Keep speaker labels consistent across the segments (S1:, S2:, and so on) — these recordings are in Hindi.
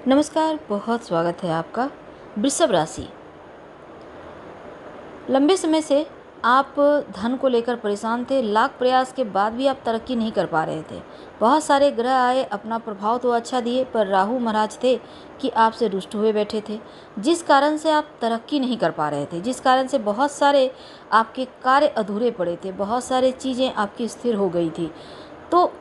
S1: नमस्कार, बहुत स्वागत है आपका। वृषभ राशि, लंबे समय से आप धन को लेकर परेशान थे। लाख प्रयास के बाद भी आप तरक्की नहीं कर पा रहे थे। बहुत सारे ग्रह आए, अपना प्रभाव तो अच्छा दिए, पर राहु महाराज थे कि आपसे रुष्ट हुए बैठे थे, जिस कारण से आप तरक्की नहीं कर पा रहे थे, जिस कारण से बहुत सारे आपके कार्य अधूरे पड़े थे, बहुत सारी चीज़ें आपकी स्थिर हो गई थी। तो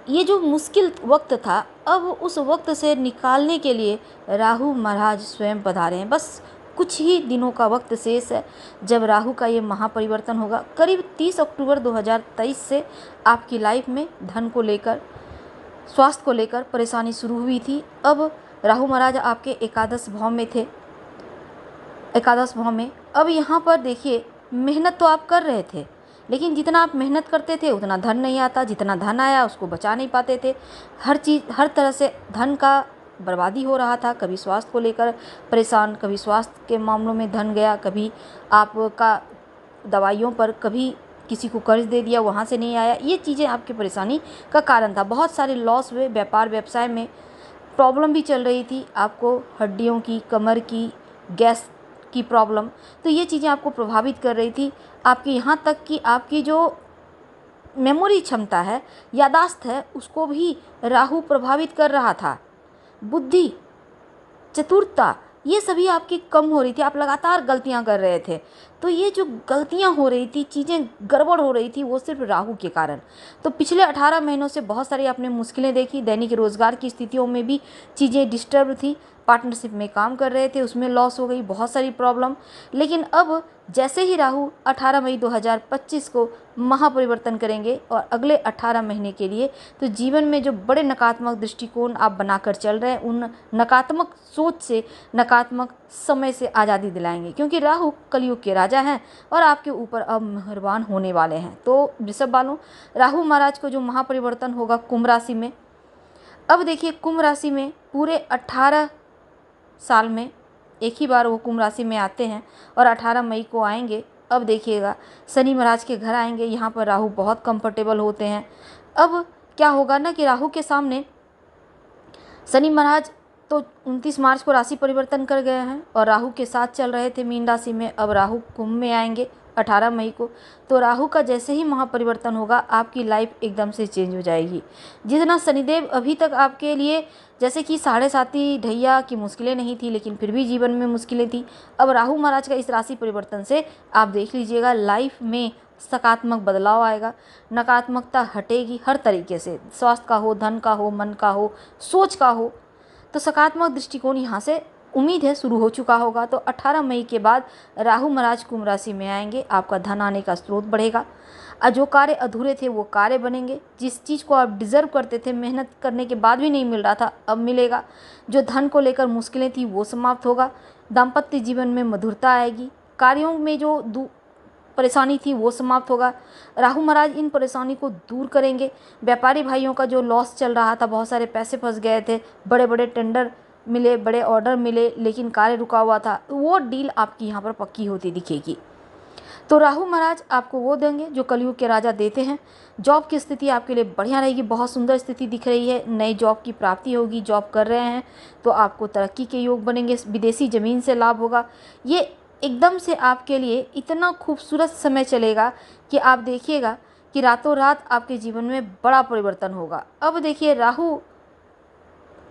S1: ये जो मुश्किल वक्त था, अब उस वक्त से निकालने के लिए राहु महाराज स्वयं पधारे हैं। बस कुछ ही दिनों का वक्त शेष है जब राहु का ये महापरिवर्तन होगा। करीब 30 अक्टूबर 2023 से आपकी लाइफ में धन को लेकर, स्वास्थ्य को लेकर परेशानी शुरू हुई थी। अब राहु महाराज आपके एकादश भाव में थे, एकादश भाव में। अब यहाँ पर देखिए, मेहनत तो आप कर रहे थे, लेकिन जितना आप मेहनत करते थे उतना धन नहीं आता। जितना धन आया उसको बचा नहीं पाते थे। हर चीज़, हर तरह से धन का बर्बादी हो रहा था। कभी स्वास्थ्य को लेकर परेशान, कभी स्वास्थ्य के मामलों में धन गया, कभी आपका दवाइयों पर, कभी किसी को कर्ज दे दिया, वहाँ से नहीं आया। ये चीज़ें आपकी परेशानी का कारण था। बहुत सारे लॉस हुए, व्यापार व्यवसाय में प्रॉब्लम भी चल रही थी। आपको हड्डियों की, कमर की, गैस की प्रॉब्लम, तो ये चीज़ें आपको प्रभावित कर रही थी। आपकी यहाँ तक कि आपकी जो मेमोरी क्षमता है, यादाश्त है, उसको भी राहु प्रभावित कर रहा था। बुद्धि, चतुरता, ये सभी आपकी कम हो रही थी। आप लगातार गलतियां कर रहे थे। तो ये जो गलतियां हो रही थी, चीज़ें गड़बड़ हो रही थी, वो सिर्फ राहु के कारण। तो पिछले 18 महीनों से बहुत सारी आपने मुश्किलें देखी। दैनिक रोजगार की स्थितियों में भी चीज़ें डिस्टर्ब थी। पार्टनरशिप में काम कर रहे थे, उसमें लॉस हो गई, बहुत सारी प्रॉब्लम। लेकिन अब जैसे ही राहु 18 मई 2025 को महापरिवर्तन करेंगे और अगले 18 महीने के लिए, तो जीवन में जो बड़े नकारात्मक दृष्टिकोण आप बनाकर चल रहे हैं, उन नकारात्मक सोच से, नकारात्मक समय से आज़ादी दिलाएंगे। क्योंकि राहु कलयुग के राजा हैं और आपके ऊपर अब मेहरबान होने वाले हैं। तो वृषभ वालों, राहु महाराज को जो महापरिवर्तन होगा कुंभ राशि में, अब देखिए कुंभ राशि में पूरे 18 साल में एक ही बार वो कुंभ राशि में आते हैं और 18 मई को आएंगे। अब देखिएगा, शनि महाराज के घर आएंगे। यहाँ पर राहु बहुत कंफर्टेबल होते हैं। अब क्या होगा ना कि राहु के सामने शनि महाराज तो 29 मार्च को राशि परिवर्तन कर गए हैं और राहु के साथ चल रहे थे मीन राशि में। अब राहु कुंभ में आएंगे 18 मई को। तो राहु का जैसे ही महापरिवर्तन होगा, आपकी लाइफ एकदम से चेंज हो जाएगी। जितना शनिदेव अभी तक आपके लिए जैसे कि साढ़े साथी ढैया की मुश्किलें नहीं थी, लेकिन फिर भी जीवन में मुश्किलें थी, अब राहु महाराज का इस राशि परिवर्तन से आप देख लीजिएगा, लाइफ में सकारात्मक बदलाव आएगा। नकारात्मकता हटेगी हर तरीके से, स्वास्थ्य का हो, धन का हो, मन का हो, सोच का हो। तो सकारात्मक दृष्टिकोण यहाँ से उम्मीद है शुरू हो चुका होगा। तो 18 मई के बाद राहु महाराज कुंभ राशि में आएंगे, आपका धन आने का स्रोत बढ़ेगा और जो कार्य अधूरे थे वो कार्य बनेंगे। जिस चीज़ को आप डिज़र्व करते थे, मेहनत करने के बाद भी नहीं मिल रहा था, अब मिलेगा। जो धन को लेकर मुश्किलें थी वो समाप्त होगा। दाम्पत्य जीवन में मधुरता आएगी। कार्यों में जो परेशानी थी वो समाप्त होगा। राहु महाराज इन परेशानी को दूर करेंगे। व्यापारी भाइयों का जो लॉस चल रहा था, बहुत सारे पैसे फंस गए थे, बड़े बड़े टेंडर मिले, बड़े ऑर्डर मिले, लेकिन कार्य रुका हुआ था, वो डील आपकी यहाँ पर पक्की होती दिखेगी। तो राहु महाराज आपको वो देंगे जो कलयुग के राजा देते हैं। जॉब की स्थिति आपके लिए बढ़िया रहेगी, बहुत सुंदर स्थिति दिख रही है। नई जॉब की प्राप्ति होगी। जॉब कर रहे हैं तो आपको तरक्की के योग बनेंगे। विदेशी ज़मीन से लाभ होगा। ये एकदम से आपके लिए इतना खूबसूरत समय चलेगा कि आप देखिएगा कि रातों रात आपके जीवन में बड़ा परिवर्तन होगा। अब देखिए, राहु,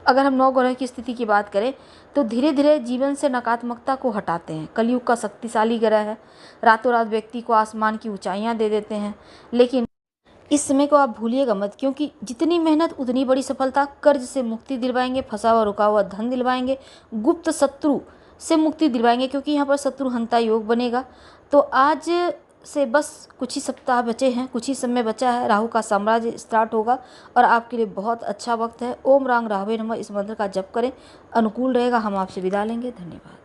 S1: अगर हम 9 ग्रह की स्थिति की बात करें तो धीरे धीरे जीवन से नकारात्मकता को हटाते हैं। कलयुग का शक्तिशाली ग्रह है, रातों रात व्यक्ति को आसमान की ऊंचाइयां दे देते हैं। लेकिन इस समय को आप भूलिएगा मत, क्योंकि जितनी मेहनत उतनी बड़ी सफलता। कर्ज से मुक्ति दिलवाएंगे, फंसा हुआ रुका हुआ धन दिलवाएंगे, गुप्त शत्रु से मुक्ति दिलवाएंगे, क्योंकि यहाँ पर शत्रुहंता योग बनेगा। तो आज से बस कुछ ही सप्ताह बचे हैं, कुछ ही समय बचा है, राहु का साम्राज्य स्टार्ट होगा और आपके लिए बहुत अच्छा वक्त है। ओम रांग राहवे नमः इस मंत्र का जप करें, अनुकूल रहेगा। हम आपसे विदा लेंगे। धन्यवाद।